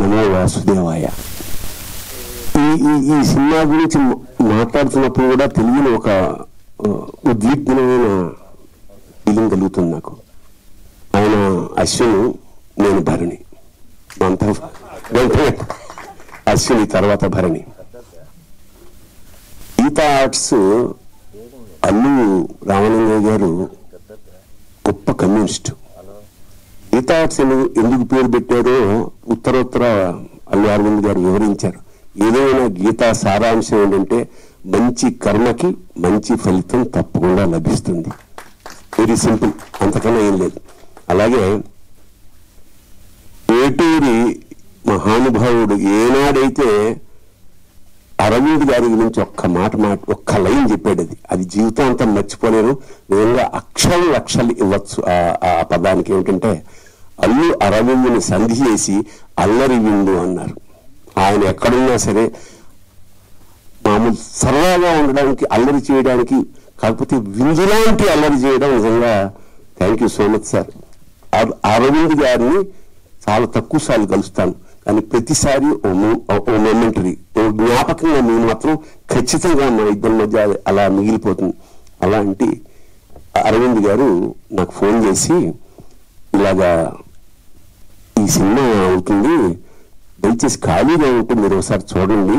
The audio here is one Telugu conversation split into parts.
నమో వాసుదేవాయ. ఈ సినిమా గురించి మాట్లాడుతున్నప్పుడు కూడా తెలియని ఒక ఉద్విగ్నమైన ఫీలింగ్ కలుగుతుంది నాకు. ఆయన అశ్విని, నేను భరణి, అంతా అశ్విని తర్వాత భరణి. గీతా ఆర్ట్స్ అల్లు రామలింగయ్య గారు గొప్ప కమ్యూనిస్టు. గీతా ఆర్ట్స్ ఎందుకు పేరు పెట్టారో ఉత్తరోత్తర అల్లు అరవింద్ గారు వివరించారు. ఏదైనా గీతా సారాంశం ఏంటంటే మంచి కర్మకి మంచి ఫలితం తప్పకుండా లభిస్తుంది. వెరీ సింపుల్, అంతకన్నా ఏం లేదు. అలాగే ఏటూరి మహానుభావుడు ఏనాడైతే అరవింద్ గారి గురించి ఒక్క లైన్ చెప్పాడు, అది జీవితాంతం మర్చిపోలేను. నిజంగా లక్షలు ఇవ్వచ్చు ఆ పదానికి. ఏమిటంటే అల్లు అరవింద్ని సంధి చేసి అల్లరి విందు అన్నారు. ఆయన ఎక్కడున్నా సరే మామూలు సరదాగా ఉండడానికి, అల్లరి చేయడానికి, కాకపోతే విందులాంటి అల్లరి చేయడం నిజంగా thank you so much sir. Aravind గారిని చాలా తక్కువ సార్లు కలుస్తాను, కానీ ప్రతిసారి ఓ మెమెంటరీ, ఓ జ్ఞాపకంగా నేను మాత్రం ఖచ్చితంగా మా ఇద్దరి మధ్య అలా మిగిలిపోతుంది. అలాంటి అరవింద్ గారు నాకు ఫోన్ చేసి, ఇలాగా ఈ సినిమా అవుతుంది, దయచేసి ఖాళీగా ఉంటుంది, మీరు ఒకసారి చూడండి.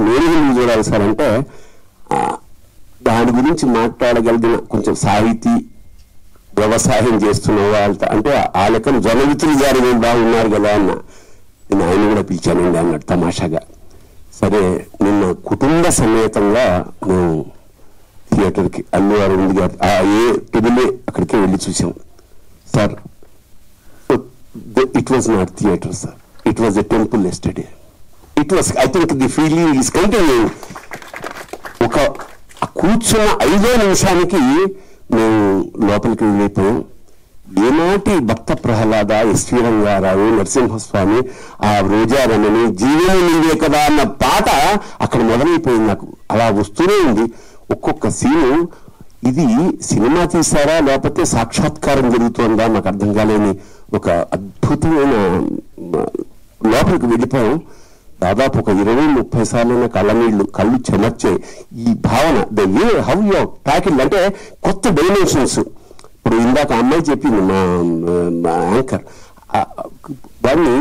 నేను ఎందుకు చూడాలి సార్ అంటే, దాని గురించి మాట్లాడగలిగిన కొంచెం సాహితీ వ్యవసాయం చేస్తున్న వాళ్ళతో, అంటే ఆ లెక్కన జనమిత్రులు గారు బాగున్నారు కదా అన్న, నేను ఆయన కూడా పిలిచానండి అన్నాడు తమాషాగా. సరే, నిన్న కుటుంబ సమేతంగా మేము థియేటర్కి అల్లు అరవింద్ గారు టెబులే అక్కడికే వెళ్ళి చూసాం sir. It was not theatre sir, it was a temple yesterday. It was, I think the feeling is continuing. ఒక కూర్చున్న 5వ నిమిషానికి మేము లోపలికి వెళ్ళిపోయాం. ఏనాటి భక్త ప్రహ్లాద, ఎస్వి రంగారావు, నరసింహస్వామి, ఆ రోజారమణి, జీవనం నీవే కదా అన్న పాట అక్కడ మొదలైపోయింది. నాకు అలా వస్తూనే ఉంది ఒక్కొక్క సీను. ఇది సినిమా తీసారా లేకపోతే సాక్షాత్కారం జరుగుతోందా నాకు అర్థం కాలేని ఒక అద్భుతమైన, లోపలికి వెళ్ళిపోయాం. దాదాపు ఒక 20-30 సార్లైనా కళ్ళు చెమర్చాయి. ఈ భావన, ద వే హౌ యూ ప్యాకిల్, అంటే కొత్త డైమెన్షన్స్. ఇప్పుడు ఇందాక అమ్మాయి చెప్పింది మా యాంకర్, దాన్ని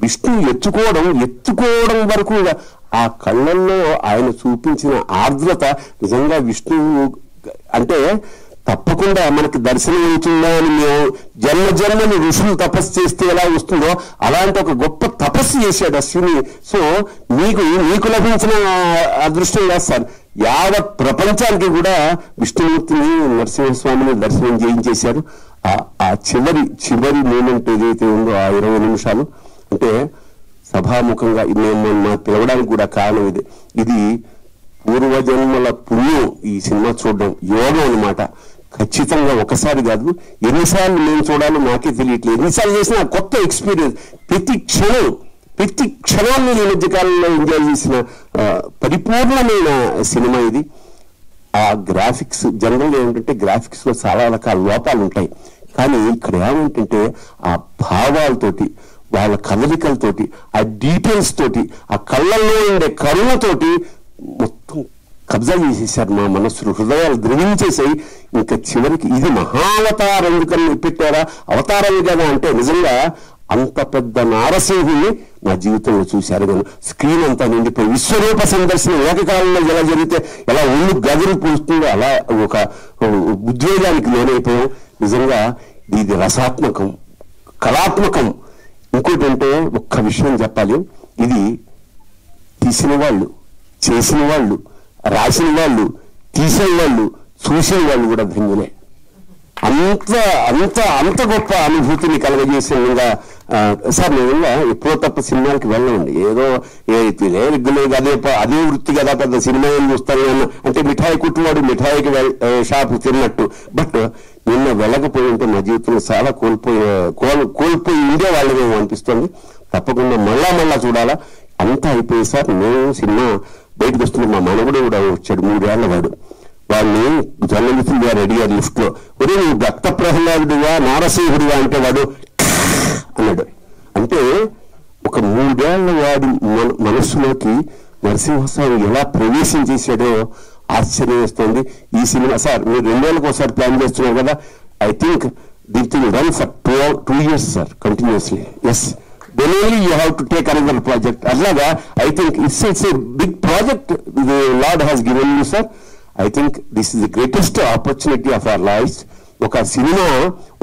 విష్ణు ఎత్తుకోవడం వరకు ఆ కళ్ళల్లో ఆయన చూపించిన ఆర్ద్రత నిజంగా విష్ణువు అంటే తప్పకుండా మనకి దర్శనం అవుతుందా అని మేము జన్మని ఋషులు తపస్సు చేస్తే ఎలా వస్తుందో అలాంటి ఒక గొప్ప తపస్సు చేశాడు అశ్విని. సో మీకు లభించిన అదృష్టం కాదు సార్, యావత్ ప్రపంచానికి కూడా విష్ణుమూర్తిని, నరసింహస్వామిని దర్శనం చేయించేశారు. ఆ చివరి మూమెంట్ ఏదైతే ఉందో ఆ 20 నిమిషాలు, అంటే సభాముఖంగా మేము పిలవడానికి కూడా కారణం ఇది పూర్వజన్మల పుణ్యం. ఈ సినిమా చూడడం యోగం అన్నమాట. ఖచ్చితంగా ఒకసారి కాదు, ఎన్నిసార్లు నేను చూడాలో నాకే తెలియట్లేదు. ఎన్నిసార్లు చేసిన కొత్త ఎక్స్పీరియన్స్. ప్రతి క్షణాన్ని ఈ మధ్యకాలంలో ఎంజాయ్ చేసిన పరిపూర్ణమైన సినిమా ఇది. ఆ గ్రాఫిక్స్, జనరల్గా ఏంటంటే గ్రాఫిక్స్ లో చాలా రకాల లోపాలు ఉంటాయి, కానీ ఇక్కడ ఏమంటే ఆ భావాలతోటి, వాళ్ళ కదలికలతోటి, ఆ డీటెయిల్స్ తోటి, ఆ కళ్ళల్లో ఉండే కరుణతోటి మొత్తం కబ్జా చేసేసారు మా మనస్సులు, హృదయాలు ద్రవించేసాయి. ఇంకా చివరికి ఇది మహావతారం ఎందుకని పెట్టారా, అవతారం కదా అంటే నిజంగా అంత పెద్ద నారసింహుని నా జీవితంలో చూశారు. కానీ స్క్రీన్ అంతా నిండిపోయి విశ్వరూప సందర్శనం ఏకకాలంలో ఎలా జరిగితే ఎలా ఒళ్ళు గదులు పూస్తుందో అలా ఒక ఉద్వేగానికి లోనైపోయాం. నిజంగా ఇది రసాత్మకం, కళాత్మకం. ఇంకోటి అంటే ఒక్క విషయం చెప్పాలి, ఇది తీసిన వాళ్ళు, చేసిన వాళ్ళు, రాసిన వాళ్ళు, తీసిన వాళ్ళు, చూసిన వాళ్ళు కూడా ధన్యులే. అంత గొప్ప అనుభూతిని కలగజేసేలా సార్. నేను ఎప్పుడో తప్ప సినిమాలకి వెళ్ళండి, ఏదో అదే వృత్తి కదా, పెద్ద సినిమా ఏం చూస్తాను అంటే మిఠాయి కుట్టువాడు మిఠాయికి షాపు తిన్నట్టు. బట్ నిన్న వెళ్ళకపోయి ఉంటే నా జీవితంలో చాలా కోల్పోయి ఉండేవాళ్ళమేమో అనిపిస్తుంది. తప్పకుండా మళ్ళా చూడాలా. అంతా అయిపోయి సార్, నేను సినిమా బయటకు వస్తున్నా, మా మనవడు కూడా వచ్చాడు, 3 ఏళ్ల వాడు. వాడిని జర్నలిస్టులు గారు అడిగారు లిఫ్ట్ లో, ఒరే నువ్వు భక్త ప్రహ్లాదుడివా నారసింహుడివా అంటే వాడు అన్నాడు. అంటే ఒక 3 ఏళ్ల వాడి మనస్సులోకి నరసింహస్వామి ఎలా ప్రవేశం చేశాడో ఆశ్చర్యం వేస్తుంది. ఈ సినిమా సార్ మీరు 2 ఏళ్ళకి ఒకసారి ప్లాన్ చేస్తున్నారు కదా, I think this will run for 2 years sir continuously. Yes, then only you have to take another project. అట్లాగా I think it's a big project the Lord has given you sir. I think this is the greatest opportunity of our life. ఒక సినిమా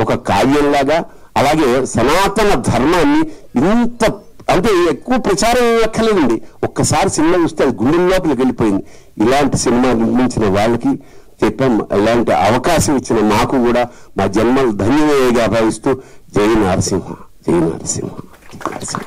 ఒక కావ్యంలాగా, అలాగే సనాతన ధర్మాన్ని ఇంత అంటే ఎక్కువ ప్రచారం ఎక్కలేదండి. ఒక్కసారి సినిమా చూస్తే అది గుండె లోపలికి వెళ్ళిపోయింది. ఇలాంటి సినిమా నిర్మించిన వాళ్ళకి చెప్పాం, ఇలాంటి అవకాశం ఇచ్చిన మాకు కూడా మా జన్మలు ధన్యమేగా భావిస్తూ జై నరసింహ, జై నరసింహ, జై నరసింహ.